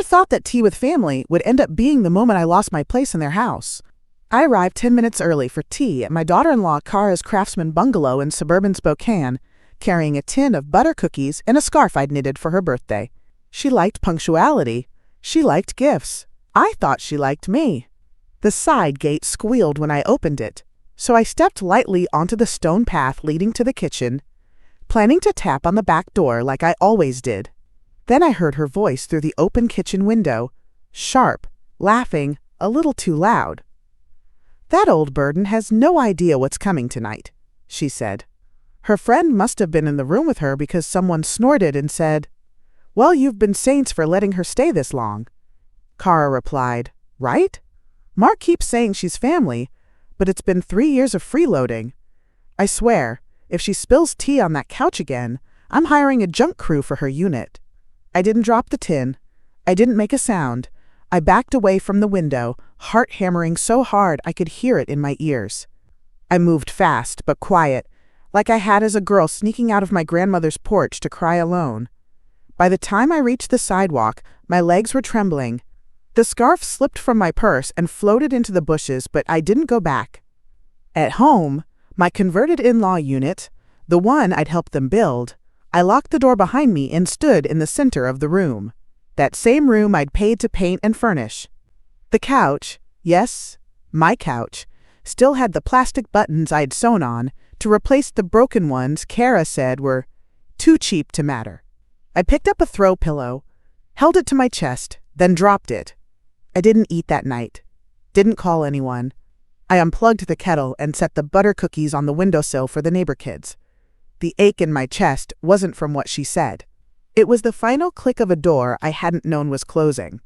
thought that tea with family would end up being the moment I lost my place in their house. I arrived 10 minutes early for tea at my daughter-in-law Kara's Craftsman bungalow in suburban Spokane, carrying a tin of butter cookies and a scarf I'd knitted for her birthday. She liked punctuality. She liked gifts. I thought she liked me. The side gate squealed when I opened it, so I stepped lightly onto the stone path leading to the kitchen, planning to tap on the back door like I always did. Then I heard her voice through the open kitchen window, sharp, laughing, a little too loud. "That old burden has no idea what's coming tonight," she said. Her friend must have been in the room with her because someone snorted and said, "Well, you've been saints for letting her stay this long." Kara replied, "Right? Mark keeps saying she's family, but it's been 3 years of freeloading. I swear, if she spills tea on that couch again, I'm hiring a junk crew for her unit." I didn't drop the tin. I didn't make a sound. I backed away from the window, heart hammering so hard I could hear it in my ears. I moved fast but quiet, like I had as a girl sneaking out of my grandmother's porch to cry alone. By the time I reached the sidewalk, my legs were trembling. The scarf slipped from my purse and floated into the bushes, but I didn't go back. At home, my converted in-law unit, the one I'd helped them build, I locked the door behind me and stood in the center of the room. That same room I'd paid to paint and furnish. The couch, yes, my couch, still had the plastic buttons I'd sewn on to replace the broken ones Kara said were too cheap to matter. I picked up a throw pillow, held it to my chest, then dropped it. I didn't eat that night. Didn't call anyone. I unplugged the kettle and set the butter cookies on the windowsill for the neighbor kids. The ache in my chest wasn't from what she said. It was the final click of a door I hadn't known was closing.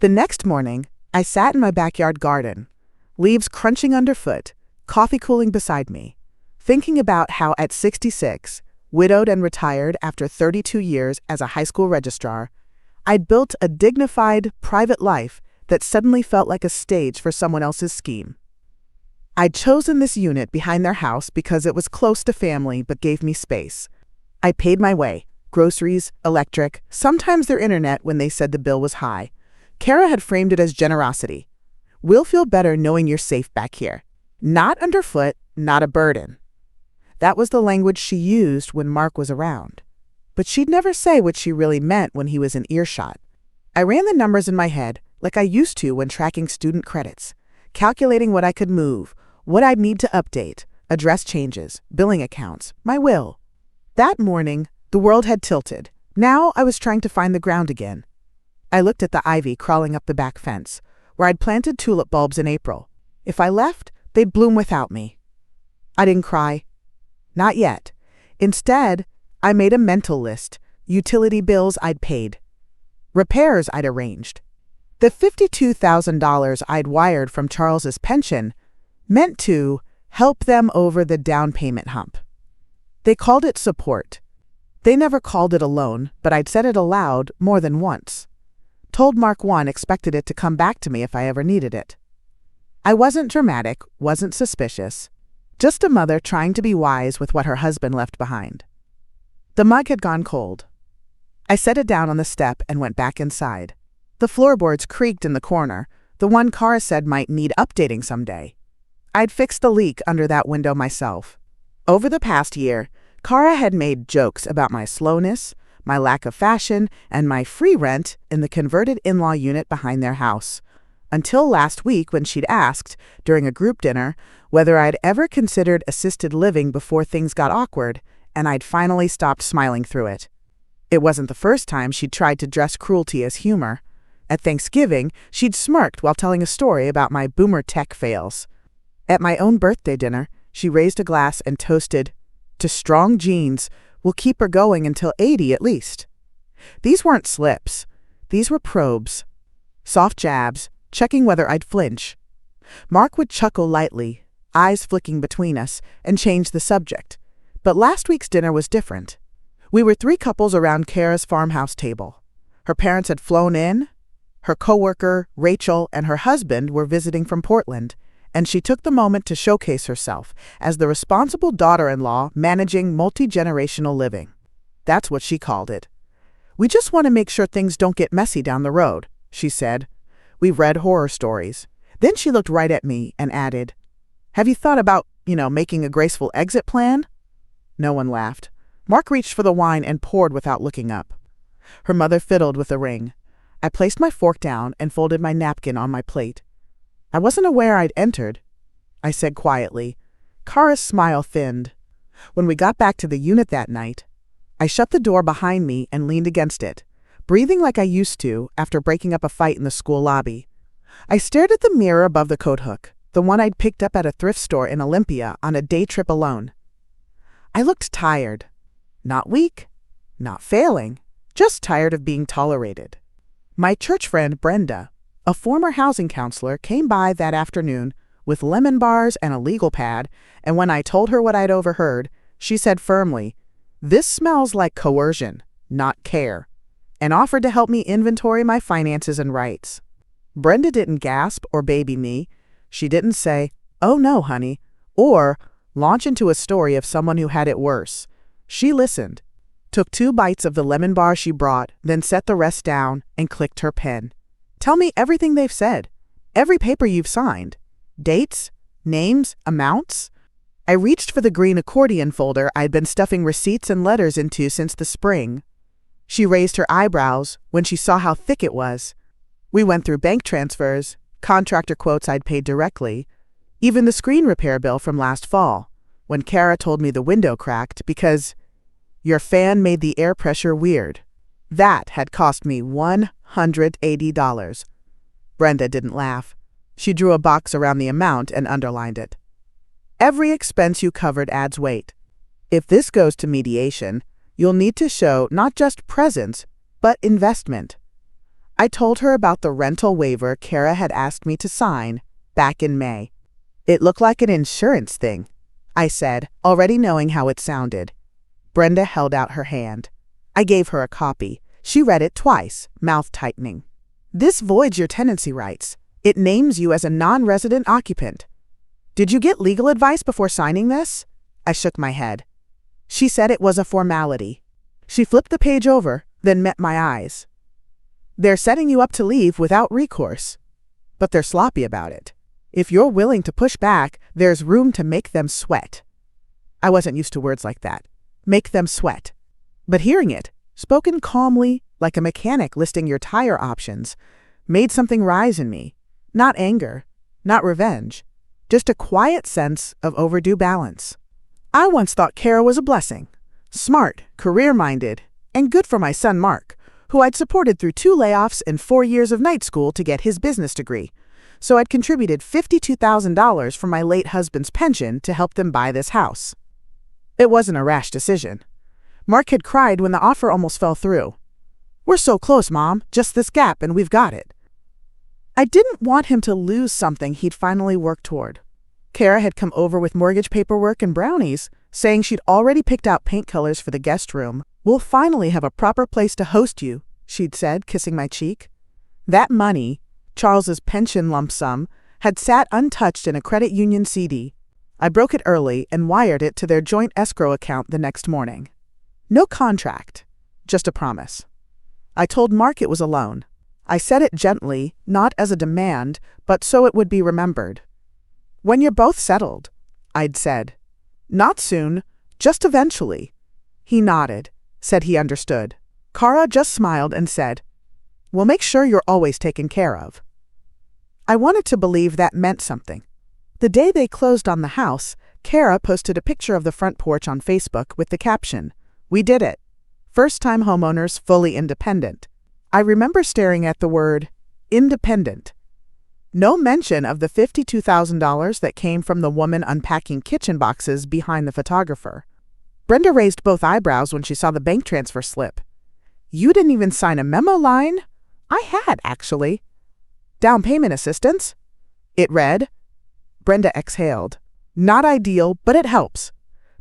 The next morning, I sat in my backyard garden, leaves crunching underfoot, coffee cooling beside me, thinking about how at 66, widowed and retired after 32 years as a high school registrar, I'd built a dignified, private life that suddenly felt like a stage for someone else's scheme. I'd chosen this unit behind their house because it was close to family but gave me space. I paid my way, groceries, electric, sometimes their internet when they said the bill was high. Kara had framed it as generosity. "We'll feel better knowing you're safe back here. Not underfoot, not a burden." That was the language she used when Mark was around. But she'd never say what she really meant when he was in earshot. I ran the numbers in my head like I used to when tracking student credits, calculating what I could move, what I'd need to update, address changes, billing accounts, my will. That morning, the world had tilted. Now I was trying to find the ground again. I looked at the ivy crawling up the back fence, where I'd planted tulip bulbs in April. If I left, they'd bloom without me. I didn't cry. Not yet. Instead, I made a mental list, utility bills I'd paid, repairs I'd arranged. The $52,000 I'd wired from Charles's pension meant to help them over the down payment hump. They called it support. They never called it a loan, but I'd said it aloud more than once. Told Mark one expected it to come back to me if I ever needed it. I wasn't dramatic, wasn't suspicious. Just a mother trying to be wise with what her husband left behind. The mug had gone cold. I set it down on the step and went back inside. The floorboards creaked in the corner, the one Kara said might need updating someday. I'd fixed the leak under that window myself. Over the past year, Kara had made jokes about my slowness, my lack of fashion, and my free rent in the converted in-law unit behind their house. Until last week when she'd asked, during a group dinner, whether I'd ever considered assisted living before things got awkward, and I'd finally stopped smiling through it. It wasn't the first time she'd tried to dress cruelty as humor. At Thanksgiving, she'd smirked while telling a story about my boomer tech fails. At my own birthday dinner, she raised a glass and toasted, "To strong genes, will keep her going until 80 at least." These weren't slips. These were probes. Soft jabs, checking whether I'd flinch. Mark would chuckle lightly, eyes flicking between us, and change the subject. But last week's dinner was different. We were 3 couples around Kara's farmhouse table. Her parents had flown in. Her coworker, Rachel, and her husband were visiting from Portland, and she took the moment to showcase herself as the responsible daughter-in-law managing multi-generational living. That's what she called it. "We just want to make sure things don't get messy down the road," she said. "We've read horror stories." Then she looked right at me and added, "Have you thought about, making a graceful exit plan?" No one laughed. Mark reached for the wine and poured without looking up. Her mother fiddled with a ring. I placed my fork down and folded my napkin on my plate. "I wasn't aware I'd entered," I said quietly. Kara's smile thinned. When we got back to the unit that night, I shut the door behind me and leaned against it, breathing like I used to after breaking up a fight in the school lobby. I stared at the mirror above the coat hook, the one I'd picked up at a thrift store in Olympia on a day trip alone. I looked tired. Not weak, not failing, just tired of being tolerated. My church friend Brenda, a former housing counselor, came by that afternoon with lemon bars and a legal pad, and when I told her what I'd overheard, she said firmly, "This smells like coercion, not care," and offered to help me inventory my finances and rights. Brenda didn't gasp or baby me. She didn't say, "Oh no, honey," or launch into a story of someone who had it worse. She listened, took 2 bites of the lemon bar she brought, then set the rest down and clicked her pen. "Tell me everything they've said, every paper you've signed. Dates, names, amounts." I reached for the green accordion folder I'd been stuffing receipts and letters into since the spring. She raised her eyebrows when she saw how thick it was. We went through bank transfers, contractor quotes I'd paid directly, even the screen repair bill from last fall, when Kara told me the window cracked because your fan made the air pressure weird. That had cost me $180. Brenda didn't laugh. She drew a box around the amount and underlined it. "Every expense you covered adds weight. If this goes to mediation, you'll need to show not just presence, but investment." I told her about the rental waiver Kara had asked me to sign back in May. "It looked like an insurance thing," I said, already knowing how it sounded. Brenda held out her hand. I gave her a copy. She read it twice, mouth tightening. "This voids your tenancy rights. It names you as a non-resident occupant. Did you get legal advice before signing this?" I shook my head. She said it was a formality. She flipped the page over, then met my eyes. "They're setting you up to leave without recourse, but they're sloppy about it. If you're willing to push back, there's room to make them sweat." I wasn't used to words like that. Make them sweat. But hearing it, spoken calmly, like a mechanic listing your tire options, made something rise in me. Not anger, not revenge, just a quiet sense of overdue balance. I once thought Kara was a blessing. Smart, career-minded, and good for my son Mark, who I'd supported through 2 layoffs and 4 years of night school to get his business degree. So I'd contributed $52,000 from my late husband's pension to help them buy this house. It wasn't a rash decision. Mark had cried when the offer almost fell through. "We're so close, Mom, just this gap and we've got it." I didn't want him to lose something he'd finally worked toward. Kara had come over with mortgage paperwork and brownies, saying she'd already picked out paint colors for the guest room. "We'll finally have a proper place to host you," she'd said, kissing my cheek. That money, Charles's pension lump sum, had sat untouched in a credit union CD. I broke it early and wired it to their joint escrow account the next morning. No contract, just a promise. I told Mark it was a loan. I said it gently, not as a demand, but so it would be remembered. "When you're both settled," I'd said. "Not soon, just eventually." He nodded, said he understood. Kara just smiled and said, "We'll make sure you're always taken care of." I wanted to believe that meant something. The day they closed on the house, Kara posted a picture of the front porch on Facebook with the caption, "We did it. First-time homeowners fully independent." I remember staring at the word independent. No mention of the $52,000 that came from the woman unpacking kitchen boxes behind the photographer. Brenda raised both eyebrows when she saw the bank transfer slip. "You didn't even sign a memo line?" I had, actually. "Down payment assistance?" It read. Brenda exhaled. "Not ideal, but it helps.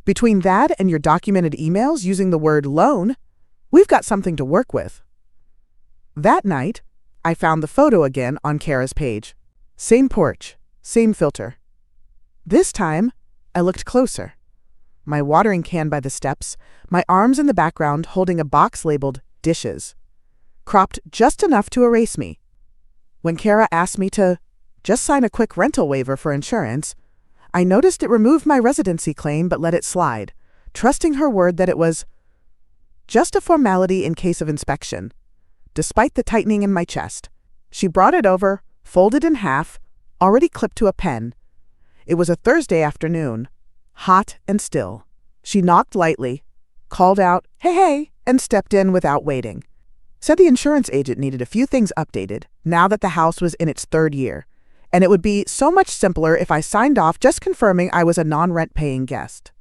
Between that and your documented emails using the word loan, we've got something to work with." That night, I found the photo again on Kara's page. Same porch, same filter. This time, I looked closer. My watering can by the steps, my arms in the background holding a box labeled dishes. Cropped just enough to erase me. When Kara asked me to just sign a quick rental waiver for insurance, I noticed it removed my residency claim but let it slide, trusting her word that it was just a formality in case of inspection. Despite the tightening in my chest, she brought it over, folded in half, already clipped to a pen. It was a Thursday afternoon, hot and still. She knocked lightly, called out, "Hey, hey," and stepped in without waiting. Said the insurance agent needed a few things updated now that the house was in its third year, and it would be so much simpler if I signed off just confirming I was a non-rent paying guest.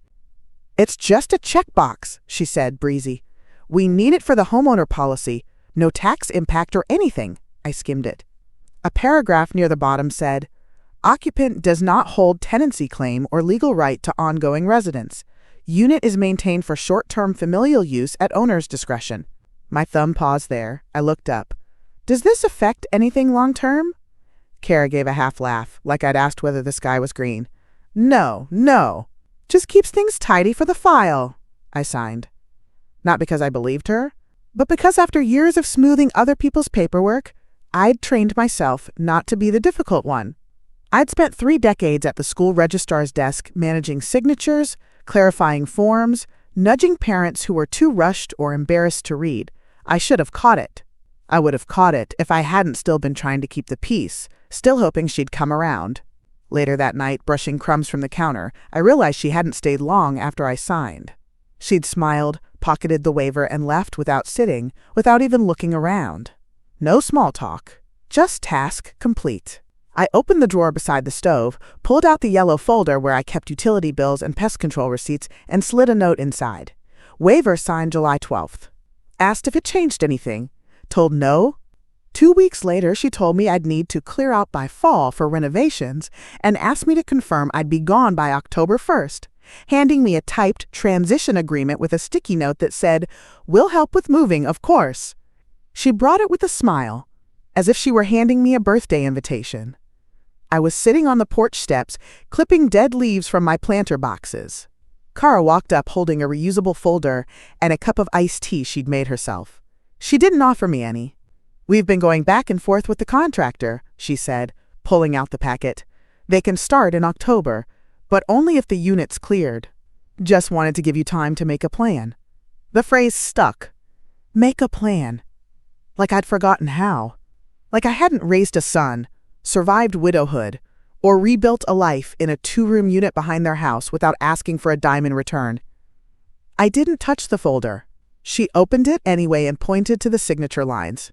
"It's just a checkbox," she said, breezy. "We need it for the homeowner policy. No tax impact or anything." I skimmed it. A paragraph near the bottom said, "Occupant does not hold tenancy claim or legal right to ongoing residence. Unit is maintained for short-term familial use at owner's discretion." My thumb paused there. I looked up. "Does this affect anything long-term?" Kara gave a half laugh, like I'd asked whether the sky was green. No. Just keeps things tidy for the file," I signed. Not because I believed her, but because after years of smoothing other people's paperwork, I'd trained myself not to be the difficult one. I'd spent 3 decades at the school registrar's desk managing signatures, clarifying forms, nudging parents who were too rushed or embarrassed to read. I should have caught it. I would have caught it if I hadn't still been trying to keep the peace, still hoping she'd come around. Later that night, brushing crumbs from the counter, I realized she hadn't stayed long after I signed. She'd smiled, pocketed the waiver, and left without sitting, without even looking around. No small talk, just task complete. I opened the drawer beside the stove, pulled out the yellow folder where I kept utility bills and pest control receipts, and slid a note inside. Waiver signed July 12th. Asked if it changed anything. Told no. 2 weeks later, she told me I'd need to clear out by fall for renovations and asked me to confirm I'd be gone by October 1st, handing me a typed transition agreement with a sticky note that said, "We'll help with moving, of course." She brought it with a smile, as if she were handing me a birthday invitation. I was sitting on the porch steps, clipping dead leaves from my planter boxes. Kara walked up holding a reusable folder and a cup of iced tea she'd made herself. She didn't offer me any. "We've been going back and forth with the contractor," she said, pulling out the packet. "They can start in October, but only if the unit's cleared. Just wanted to give you time to make a plan." The phrase stuck. Make a plan. Like I'd forgotten how. Like I hadn't raised a son, survived widowhood, or rebuilt a life in a 2-room unit behind their house without asking for a dime in return. I didn't touch the folder. She opened it anyway and pointed to the signature lines.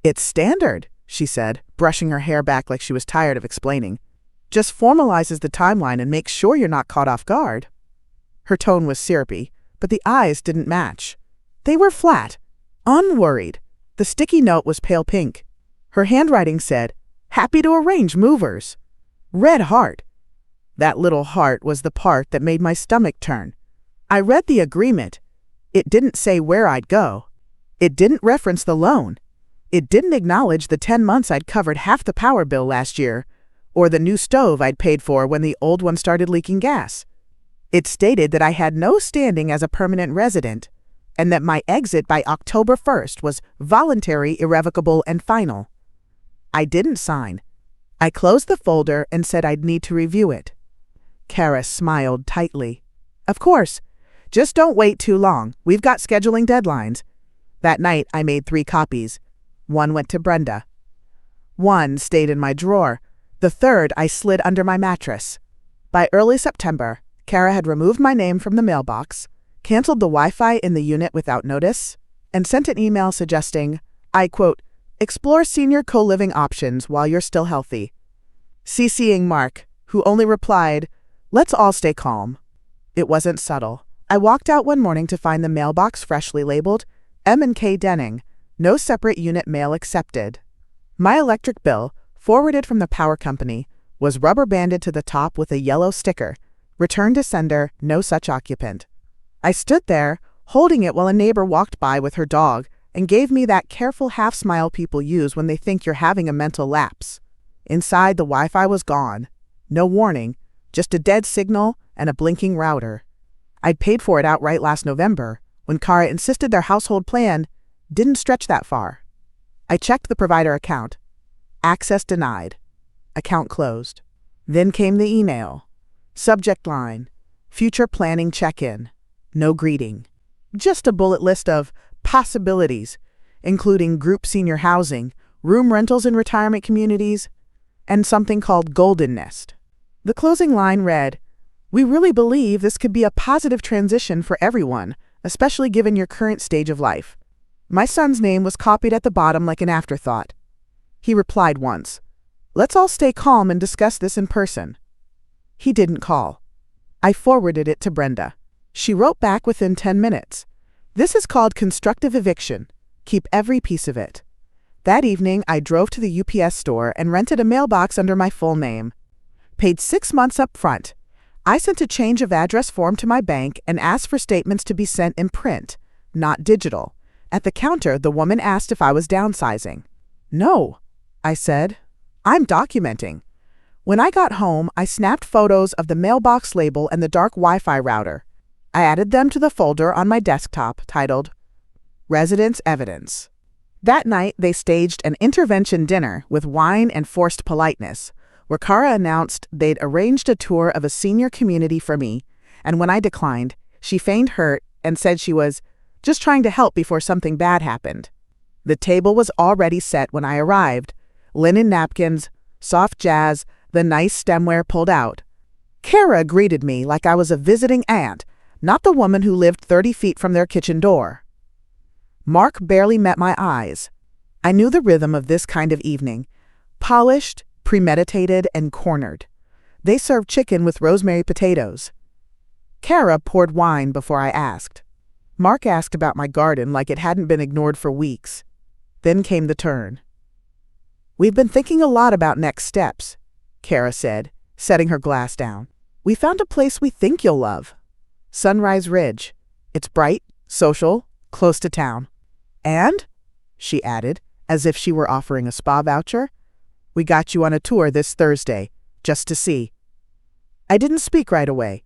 "It's standard," she said, brushing her hair back like she was tired of explaining. "Just formalizes the timeline and makes sure you're not caught off guard." Her tone was syrupy, but the eyes didn't match. They were flat, unworried. The sticky note was pale pink. Her handwriting said, "Happy to arrange movers." Red heart. That little heart was the part that made my stomach turn. I read the agreement. It didn't say where I'd go. It didn't reference the loan. It didn't acknowledge the 10 months I'd covered half the power bill last year, or the new stove I'd paid for when the old one started leaking gas. It stated that I had no standing as a permanent resident, and that my exit by October 1st was voluntary, irrevocable, and final. I didn't sign. I closed the folder and said I'd need to review it. Kara smiled tightly. "Of course. Just don't wait too long. We've got scheduling deadlines." That night, I made 3 copies. 1 went to Brenda. 1 stayed in my drawer. The 3rd I slid under my mattress. By early September, Kara had removed my name from the mailbox, canceled the Wi-Fi in the unit without notice, and sent an email suggesting, I quote, "Explore senior co-living options while you're still healthy," CCing Mark, who only replied, "Let's all stay calm." It wasn't subtle. I walked out one morning to find the mailbox freshly labeled M&K Denning, no separate unit mail accepted. My electric bill, forwarded from the power company, was rubber banded to the top with a yellow sticker, "Return to sender, no such occupant." I stood there, holding it while a neighbor walked by with her dog and gave me that careful half-smile people use when they think you're having a mental lapse. Inside, the Wi-Fi was gone. No warning, just a dead signal and a blinking router. I'd paid for it outright last November, when Kara insisted their household plan didn't stretch that far. I checked the provider account. Access denied. Account closed. Then came the email. Subject line: Future planning check-in. No greeting. Just a bullet list of possibilities, including group senior housing, room rentals in retirement communities, and something called Golden Nest. The closing line read, "We really believe this could be a positive transition for everyone, especially given your current stage of life." My son's name was copied at the bottom like an afterthought. He replied once, "Let's all stay calm and discuss this in person." He didn't call. I forwarded it to Brenda. She wrote back within 10 minutes. "This is called constructive eviction. Keep every piece of it." That evening, I drove to the UPS store and rented a mailbox under my full name. Paid 6 months up front. I sent a change of address form to my bank and asked for statements to be sent in print, not digital. At the counter, the woman asked if I was downsizing. "No," I said. "I'm documenting." When I got home, I snapped photos of the mailbox label and the dark Wi-Fi router. I added them to the folder on my desktop titled Residence Evidence. That night, they staged an intervention dinner with wine and forced politeness, where Kara announced they'd arranged a tour of a senior community for me, and when I declined, she feigned hurt and said she was just trying to help before something bad happened. The table was already set when I arrived. Linen napkins, soft jazz, the nice stemware pulled out. Kara greeted me like I was a visiting aunt, not the woman who lived 30 feet from their kitchen door. Mark barely met my eyes. I knew the rhythm of this kind of evening. Polished, premeditated, and cornered. They served chicken with rosemary potatoes. Kara poured wine before I asked. Mark asked about my garden like it hadn't been ignored for weeks. Then came the turn. "We've been thinking a lot about next steps," Kara said, setting her glass down. "We found a place we think you'll love. Sunrise Ridge. It's bright, social, close to town. And," she added, as if she were offering a spa voucher, "we got you on a tour this Thursday, just to see." I didn't speak right away.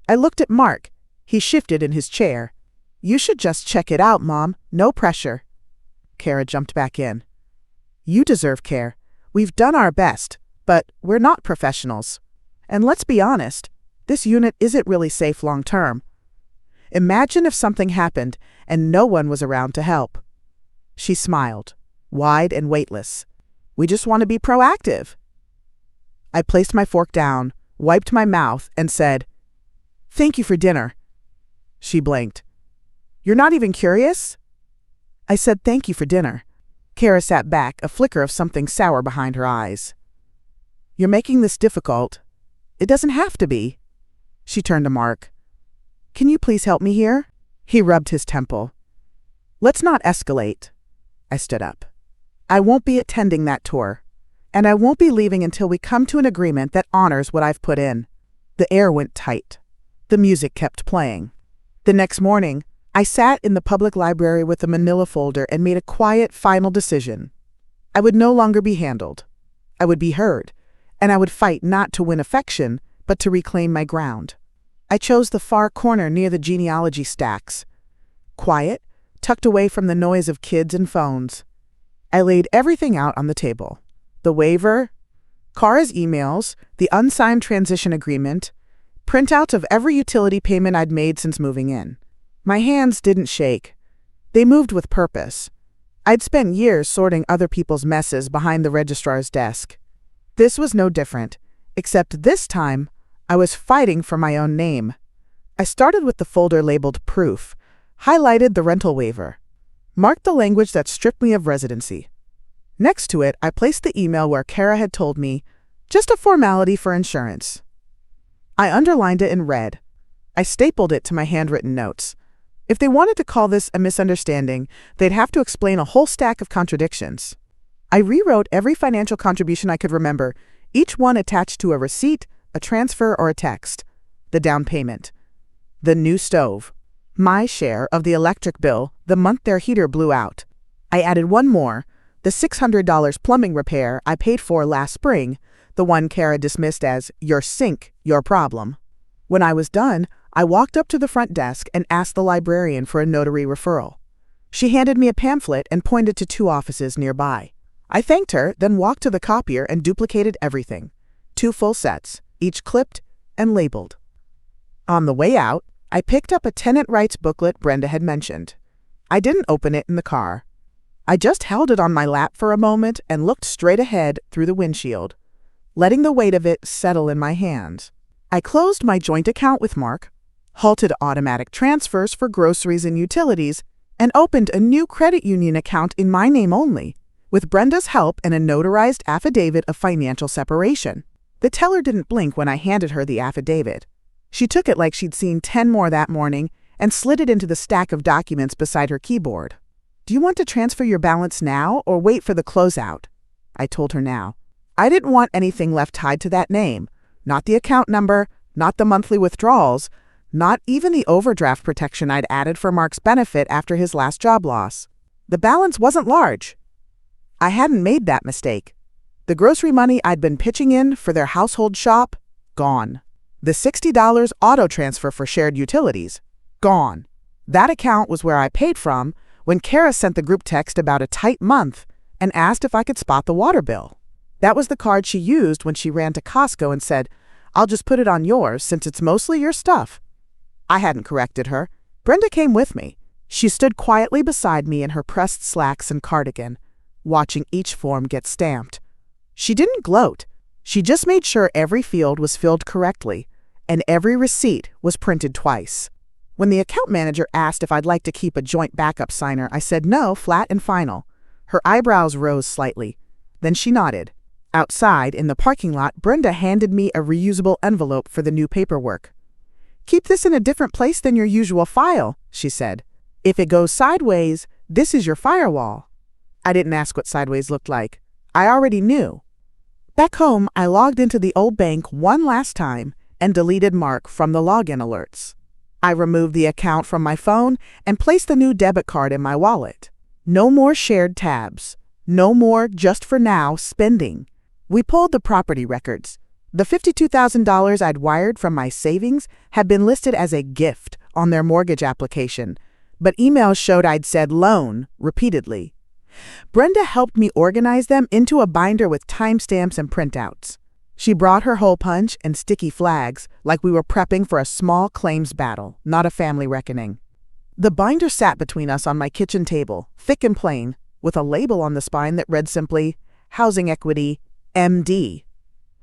I looked at Mark. He shifted in his chair. "You should just check it out, Mom. No pressure." Kara jumped back in. "You deserve care. We've done our best, but we're not professionals. And let's be honest, this unit isn't really safe long term. Imagine if something happened and no one was around to help." She smiled, wide and weightless. "We just want to be proactive." I placed my fork down, wiped my mouth, and said, "Thank you for dinner." She blinked. "You're not even curious?" I said thank you for dinner. Kara sat back, a flicker of something sour behind her eyes. "You're making this difficult. It doesn't have to be." She turned to Mark. "Can you please help me here?" He rubbed his temple. "Let's not escalate." I stood up. "I won't be attending that tour, and I won't be leaving until we come to an agreement that honors what I've put in." The air went tight. The music kept playing. The next morning, I sat in the public library with a manila folder and made a quiet, final decision. I would no longer be handled. I would be heard, and I would fight not to win affection, but to reclaim my ground. I chose the far corner near the genealogy stacks. Quiet, tucked away from the noise of kids and phones. I laid everything out on the table. The waiver, Kara's emails, the unsigned transition agreement, printouts of every utility payment I'd made since moving in. My hands didn't shake. They moved with purpose. I'd spent years sorting other people's messes behind the registrar's desk. This was no different, except this time, I was fighting for my own name. I started with the folder labeled Proof, highlighted the rental waiver, marked the language that stripped me of residency. Next to it, I placed the email where Kara had told me, just a formality for insurance. I underlined it in red. I stapled it to my handwritten notes. If they wanted to call this a misunderstanding, they'd have to explain a whole stack of contradictions. I rewrote every financial contribution I could remember, each one attached to a receipt, a transfer, or a text. The down payment. The new stove. My share of the electric bill the month their heater blew out. I added one more, the $600 plumbing repair I paid for last spring, the one Kara dismissed as your sink, your problem. When I was done, I walked up to the front desk and asked the librarian for a notary referral. She handed me a pamphlet and pointed to 2 offices nearby. I thanked her, then walked to the copier and duplicated everything. 2 full sets, each clipped and labeled. On the way out, I picked up a tenant rights booklet Brenda had mentioned. I didn't open it in the car. I just held it on my lap for a moment and looked straight ahead through the windshield, letting the weight of it settle in my hands. I closed my joint account with Mark, halted automatic transfers for groceries and utilities, and opened a new credit union account in my name only, with Brenda's help and a notarized affidavit of financial separation. The teller didn't blink when I handed her the affidavit. She took it like she'd seen 10 more that morning and slid it into the stack of documents beside her keyboard. "Do you want to transfer your balance now or wait for the closeout?" I told her now. I didn't want anything left tied to that name. Not the account number, not the monthly withdrawals, not even the overdraft protection I'd added for Mark's benefit after his last job loss. The balance wasn't large. I hadn't made that mistake. The grocery money I'd been pitching in for their household shop, gone. The $60 auto transfer for shared utilities, gone. That account was where I paid from when Kara sent the group text about a tight month and asked if I could spot the water bill. That was the card she used when she ran to Costco and said, "I'll just put it on yours since it's mostly your stuff." I hadn't corrected her. Brenda came with me. She stood quietly beside me in her pressed slacks and cardigan, watching each form get stamped. She didn't gloat. She just made sure every field was filled correctly and every receipt was printed twice. When the account manager asked if I'd like to keep a joint backup signer, I said no, flat and final. Her eyebrows rose slightly. Then she nodded. Outside, in the parking lot, Brenda handed me a reusable envelope for the new paperwork. "Keep this in a different place than your usual file," she said. "If it goes sideways, this is your firewall." I didn't ask what sideways looked like. I already knew. Back home, I logged into the old bank one last time and deleted Mark from the login alerts. I removed the account from my phone and placed the new debit card in my wallet. No more shared tabs. No more just for now spending. We pulled the property records. The $52,000 I'd wired from my savings had been listed as a gift on their mortgage application, but emails showed I'd said loan repeatedly. Brenda helped me organize them into a binder with timestamps and printouts. She brought her hole punch and sticky flags like we were prepping for a small claims battle, not a family reckoning. The binder sat between us on my kitchen table, thick and plain, with a label on the spine that read simply, Housing Equity, MD.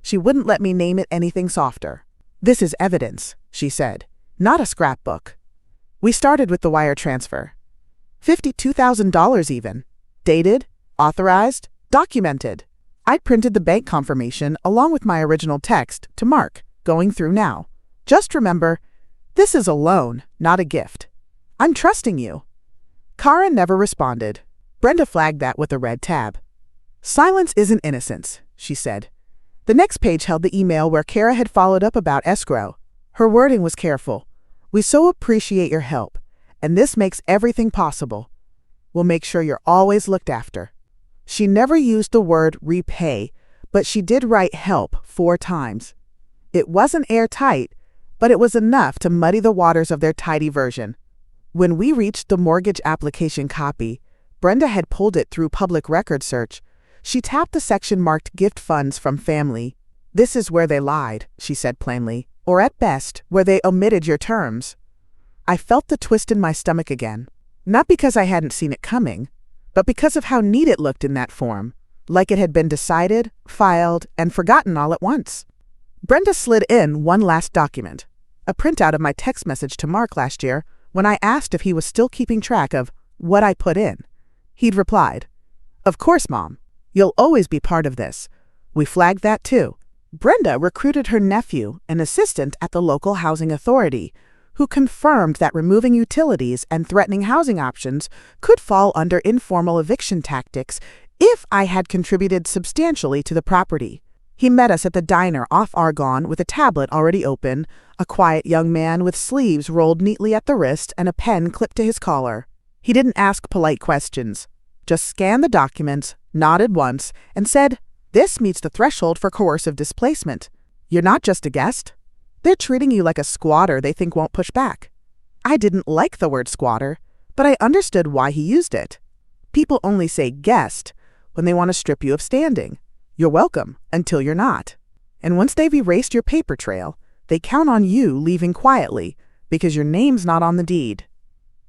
She wouldn't let me name it anything softer. "This is evidence," she said, "not a scrapbook." We started with the wire transfer. $52,000 even. Dated, authorized, documented. I'd printed the bank confirmation along with my original text to Mark, going through now. "Just remember, this is a loan, not a gift. I'm trusting you." Kara never responded. Brenda flagged that with a red tab. "Silence isn't innocence," she said. The next page held the email where Kara had followed up about escrow. Her wording was careful. "We so appreciate your help, and this makes everything possible. We'll make sure you're always looked after." She never used the word repay, but she did write help 4 times. It wasn't airtight, but it was enough to muddy the waters of their tidy version. When we reached the mortgage application copy, Brenda had pulled it through public record search. She tapped the section marked gift funds from family. "This is where they lied," she said plainly, "or at best, where they omitted your terms." I felt the twist in my stomach again, not because I hadn't seen it coming, but because of how neat it looked in that form, like it had been decided, filed, and forgotten all at once. Brenda slid in one last document, a printout of my text message to Mark last year when I asked if he was still keeping track of what I put in. He'd replied, "Of course, Mom. You'll always be part of this. We flagged that too." Brenda recruited her nephew, an assistant at the local housing authority, who confirmed that removing utilities and threatening housing options could fall under informal eviction tactics if I had contributed substantially to the property. He met us at the diner off Argonne with a tablet already open, a quiet young man with sleeves rolled neatly at the wrist and a pen clipped to his collar. He didn't ask polite questions, just scanned the documents, nodded once, and said, "This meets the threshold for coercive displacement. You're not just a guest. They're treating you like a squatter they think won't push back." I didn't like the word squatter, but I understood why he used it. People only say guest when they want to strip you of standing. You're welcome until you're not. And once they've erased your paper trail, they count on you leaving quietly because your name's not on the deed.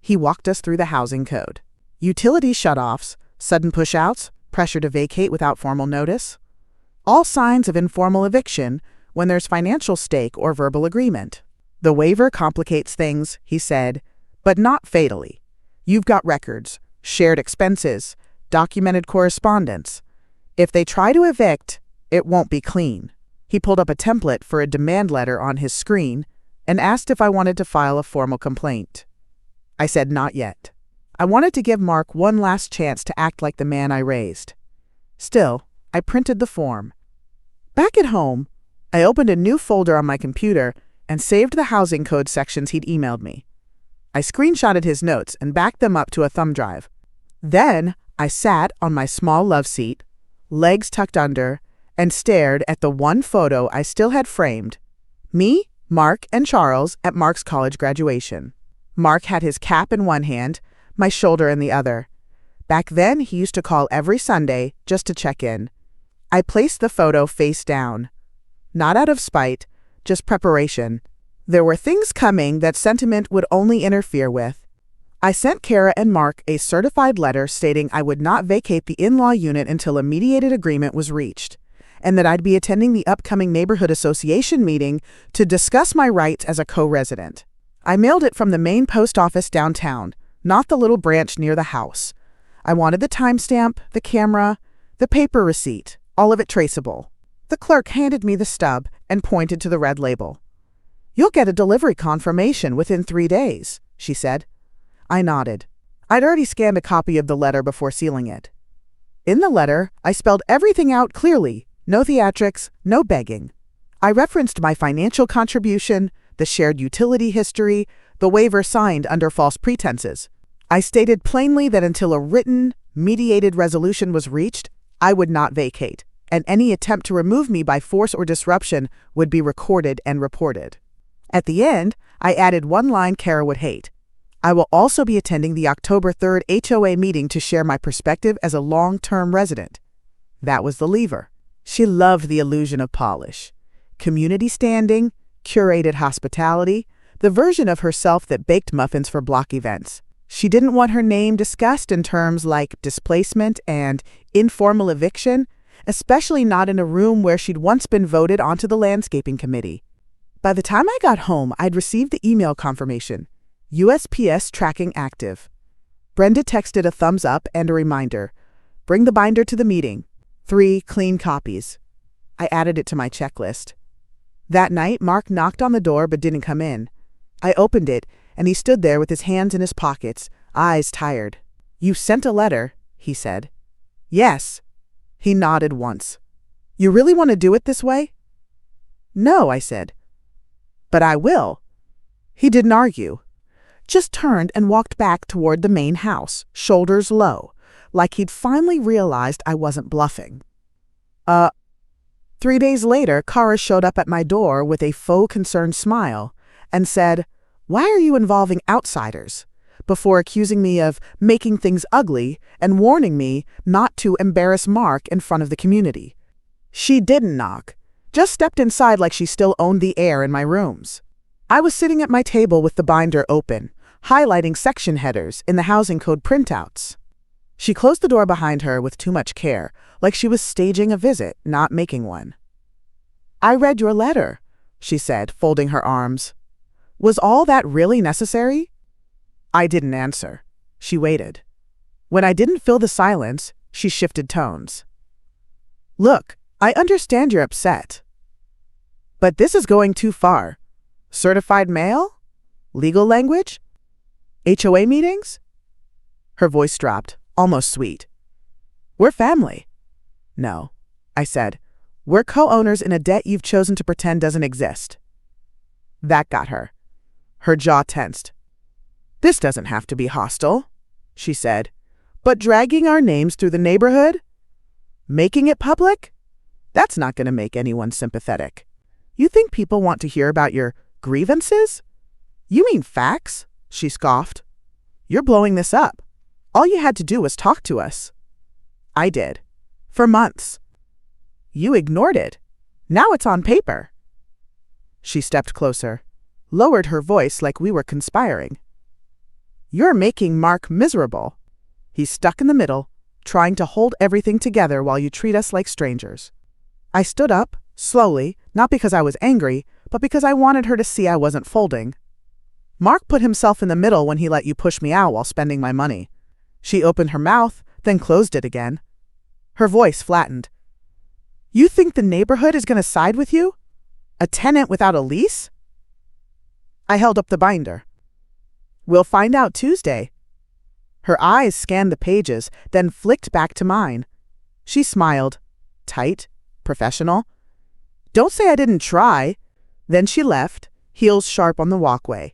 He walked us through the housing code. Utility shutoffs, sudden push-outs, pressure to vacate without formal notice. All signs of informal eviction when there's financial stake or verbal agreement. The waiver complicates things, he said, but not fatally. You've got records, shared expenses, documented correspondence. If they try to evict, it won't be clean. He pulled up a template for a demand letter on his screen and asked if I wanted to file a formal complaint. I said not yet. I wanted to give Mark one last chance to act like the man I raised. Still, I printed the form. Back at home, I opened a new folder on my computer and saved the housing code sections he'd emailed me. I screenshotted his notes and backed them up to a thumb drive. Then I sat on my small love seat, legs tucked under, and stared at the one photo I still had framed. Me, Mark, and Charles at Mark's college graduation. Mark had his cap in one hand, my shoulder in the other. Back then, he used to call every Sunday just to check in. I placed the photo face down. Not out of spite, just preparation. There were things coming that sentiment would only interfere with. I sent Kara and Mark a certified letter stating I would not vacate the in-law unit until a mediated agreement was reached, and that I'd be attending the upcoming neighborhood association meeting to discuss my rights as a co-resident. I mailed it from the main post office downtown, not the little branch near the house. I wanted the timestamp, the camera, the paper receipt, all of it traceable. The clerk handed me the stub and pointed to the red label. "You'll get a delivery confirmation within 3 days," she said. I nodded. I'd already scanned a copy of the letter before sealing it. In the letter, I spelled everything out clearly. No theatrics, no begging. I referenced my financial contribution, the shared utility history, the waiver signed under false pretenses. I stated plainly that until a written, mediated resolution was reached, I would not vacate, and any attempt to remove me by force or disruption would be recorded and reported. At the end, I added one line Kara would hate. I will also be attending the October 3rd HOA meeting to share my perspective as a long-term resident. That was the lever. She loved the illusion of polish. Community standing, curated hospitality, the version of herself that baked muffins for block events. She didn't want her name discussed in terms like displacement and informal eviction, especially not in a room where she'd once been voted onto the landscaping committee. By the time I got home, I'd received the email confirmation. USPS tracking active. Brenda texted a thumbs up and a reminder. Bring the binder to the meeting. 3 clean copies. I added it to my checklist. That night, Mark knocked on the door but didn't come in. I opened it, and he stood there with his hands in his pockets, eyes tired. "You sent a letter," he said. "Yes." He nodded once. "You really want to do it this way?" "No," I said. "But I will." He didn't argue. Just turned and walked back toward the main house, shoulders low, like he'd finally realized I wasn't bluffing. 3 days later, Kara showed up at my door with a faux concerned smile and said, "Why are you involving outsiders?" before accusing me of making things ugly and warning me not to embarrass Mark in front of the community. She didn't knock, just stepped inside like she still owned the air in my rooms. I was sitting at my table with the binder open, highlighting section headers in the housing code printouts. She closed the door behind her with too much care, like she was staging a visit, not making one. "I read your letter," she said, folding her arms. "Was all that really necessary?" I didn't answer. She waited. When I didn't fill the silence, she shifted tones. "Look, I understand you're upset. But this is going too far. Certified mail? Legal language? HOA meetings?" Her voice dropped, almost sweet. "We're family." "No," I said. "We're co-owners in a debt you've chosen to pretend doesn't exist." That got her. Her jaw tensed. "This doesn't have to be hostile," she said. "But dragging our names through the neighborhood? Making it public? That's not going to make anyone sympathetic. You think people want to hear about your grievances? You mean facts?" she scoffed. "You're blowing this up. All you had to do was talk to us." I did. For months. You ignored it. Now it's on paper. She stepped closer, lowered her voice like we were conspiring. You're making Mark miserable. He's stuck in the middle, trying to hold everything together while you treat us like strangers. I stood up, slowly, not because I was angry, but because I wanted her to see I wasn't folding. Mark put himself in the middle when he let you push me out while spending my money. She opened her mouth, then closed it again. Her voice flattened. You think the neighborhood is going to side with you? A tenant without a lease? I held up the binder. We'll find out Tuesday. Her eyes scanned the pages, then flicked back to mine. She smiled. Tight, professional. Don't say I didn't try. Then she left, heels sharp on the walkway.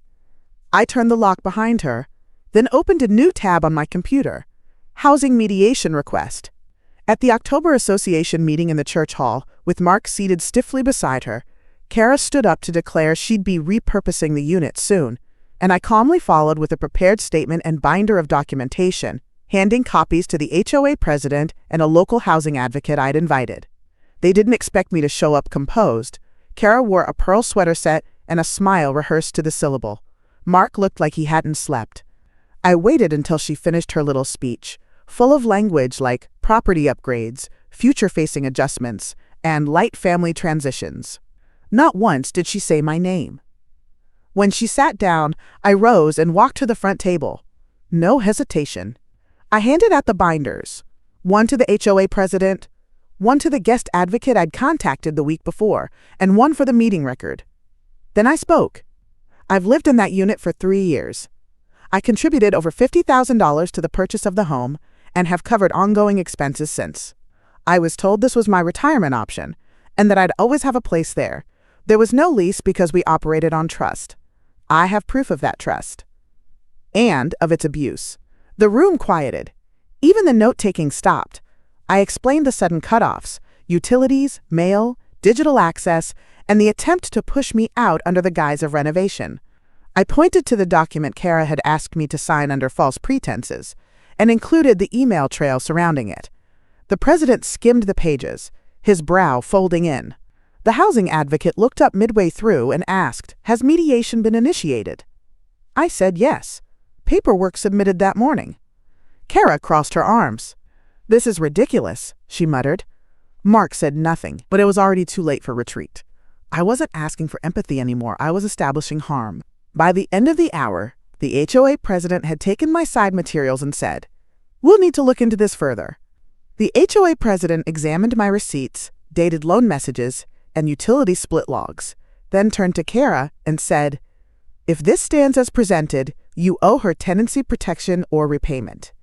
I turned the lock behind her, then opened a new tab on my computer. Housing mediation request. At the October Association meeting in the church hall, with Mark seated stiffly beside her, Kara stood up to declare she'd be repurposing the unit soon, and I calmly followed with a prepared statement and binder of documentation, handing copies to the HOA president and a local housing advocate I'd invited. They didn't expect me to show up composed. Kara wore a pearl sweater set and a smile rehearsed to the syllable. Mark looked like he hadn't slept. I waited until she finished her little speech, full of language like property upgrades, future-facing adjustments, and light family transitions. Not once did she say my name. When she sat down, I rose and walked to the front table. No hesitation. I handed out the binders, one to the HOA president, one to the guest advocate I'd contacted the week before, and one for the meeting record. Then I spoke. I've lived in that unit for 3 years. I contributed over $50,000 to the purchase of the home and have covered ongoing expenses since. I was told this was my retirement option and that I'd always have a place there. There was no lease because we operated on trust. I have proof of that trust. And of its abuse. The room quieted. Even the note-taking stopped. I explained the sudden cutoffs, utilities, mail, digital access, and the attempt to push me out under the guise of renovation. I pointed to the document Kara had asked me to sign under false pretenses, and included the email trail surrounding it. The president skimmed the pages, his brow folding in. The housing advocate looked up midway through and asked, "Has mediation been initiated?" I said yes. Paperwork submitted that morning. Kara crossed her arms. "This is ridiculous," she muttered. Mark said nothing, but it was already too late for retreat. I wasn't asking for empathy anymore. I was establishing harm. By the end of the hour, the HOA president had taken my side materials and said, "We'll need to look into this further." The HOA president examined my receipts, dated loan messages, and utility split logs, then turned to Kara and said, "If this stands as presented, you owe her tenancy protection or repayment.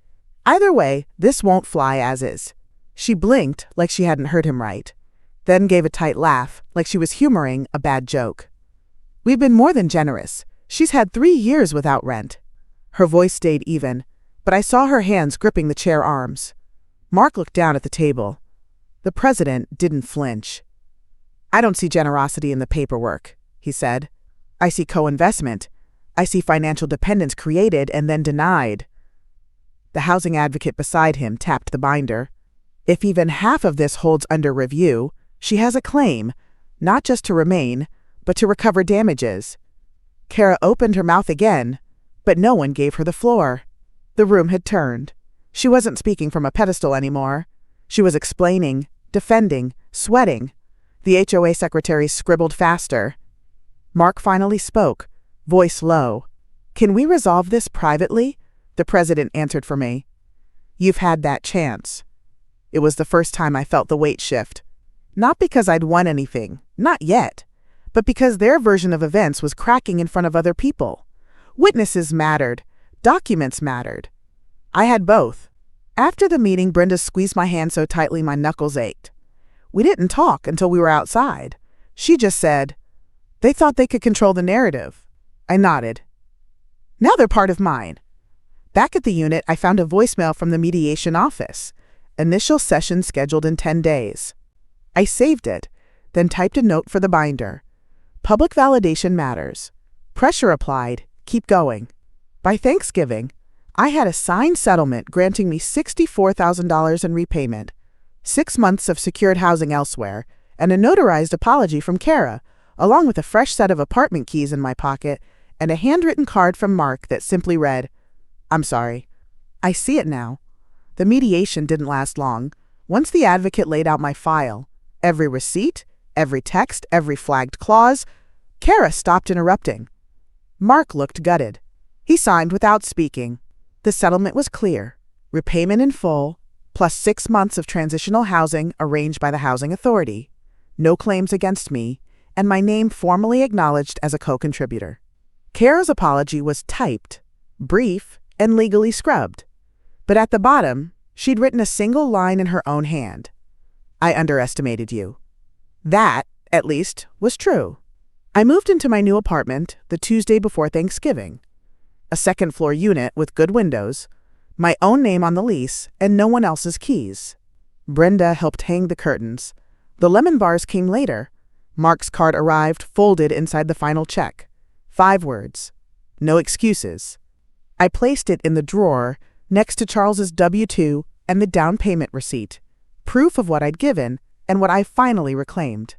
Either way, this won't fly as is." She blinked like she hadn't heard him right, then gave a tight laugh like she was humoring a bad joke. "We've been more than generous. She's had 3 years without rent." Her voice stayed even, but I saw her hands gripping the chair arms. Mark looked down at the table. The president didn't flinch. "I don't see generosity in the paperwork," he said. "I see co-investment. I see financial dependence created and then denied." The housing advocate beside him tapped the binder. "If even half of this holds under review, she has a claim, not just to remain, but to recover damages." Kara opened her mouth again, but no one gave her the floor. The room had turned. She wasn't speaking from a pedestal anymore. She was explaining, defending, sweating. The HOA secretary scribbled faster. Mark finally spoke, voice low. "Can we resolve this privately?" The president answered for me. "You've had that chance." It was the first time I felt the weight shift. Not because I'd won anything, not yet, but because their version of events was cracking in front of other people. Witnesses mattered. Documents mattered. I had both. After the meeting, Brenda squeezed my hand so tightly my knuckles ached. We didn't talk until we were outside. She just said, "They thought they could control the narrative." I nodded. "Now they're part of mine." Back at the unit, I found a voicemail from the mediation office. Initial session scheduled in 10 days. I saved it, then typed a note for the binder. Public validation matters. Pressure applied. Keep going. By Thanksgiving, I had a signed settlement granting me $64,000 in repayment, 6 months of secured housing elsewhere, and a notarized apology from Kara, along with a fresh set of apartment keys in my pocket and a handwritten card from Mark that simply read, "I'm sorry." I see it now. The mediation didn't last long. Once the advocate laid out my file, every receipt, every text, every flagged clause, Kara stopped interrupting. Mark looked gutted. He signed without speaking. The settlement was clear. Repayment in full, plus 6 months of transitional housing arranged by the Housing Authority. No claims against me, and my name formally acknowledged as a co-contributor. Kara's apology was typed, brief, and legally scrubbed. But at the bottom, she'd written a single line in her own hand. "I underestimated you." That, at least, was true. I moved into my new apartment the Tuesday before Thanksgiving. A second-floor unit with good windows, my own name on the lease, and no one else's keys. Brenda helped hang the curtains. The lemon bars came later. Mark's card arrived folded inside the final check. 5 words. No excuses. I placed it in the drawer next to Charles's W-2 and the down payment receipt, proof of what I'd given and what I finally reclaimed.